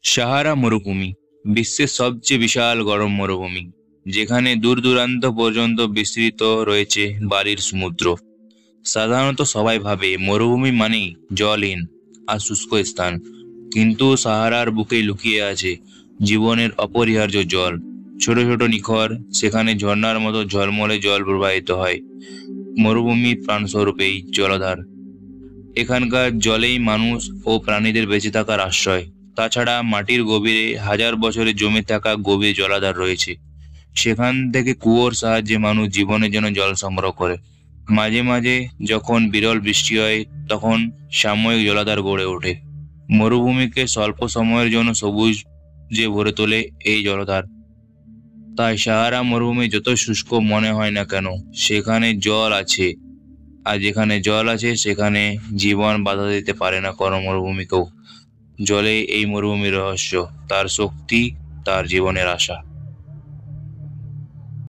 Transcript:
সাহারা মরুভূমি বিশ্বের সবচেয়ে বিশাল গরম মরুভূমি, যেখানে দূর দূরান্ত পর্যন্ত বিস্তৃত রয়েছে বালির সমুদ্র। সাধারণত সবাই ভাবে মরুভূমি মানেই জলহীন আর শুষ্ক স্থান, কিন্তু সাহারার বুকে লুকিয়ে আছে জীবনের অপরিহার্য জল। ছোট ছোট নিখর, সেখানে ঝর্ণার মতো ঝলমলে জল প্রবাহিত হয়। মরুভূমির প্রাণস্বরূপ এই জলাধার। এখানকার জলেই মানুষ ও প্রাণীদের বেঁচে থাকার আশ্রয়। তাছাড়া মাটির গভীরে হাজার বছরে জমে থাকা গভীর জলাধার রয়েছে। সেখান থেকে কুয়োর সাহায্যে মানুষ জীবনের জন্য জল সংগ্রহ করে। মাঝে মাঝে যখন বিরল বৃষ্টি হয়, তখন সাময়িক জলাধার গড়ে ওঠে। মরুভূমিকে স্বল্প সময়ের জন্য সবুজ যে ভরে তোলে এই জলাধার। তাই সাহারা মরুভূমি যত শুষ্ক মনে হয় না কেন, সেখানে জল আছে। আর যেখানে জল আছে, সেখানে জীবন বাধা দিতে পারে না কোনো মরুভূমিকেও। জলে এই মরুভূমির রহস্য, তার শক্তি, তার জীবনের আশা।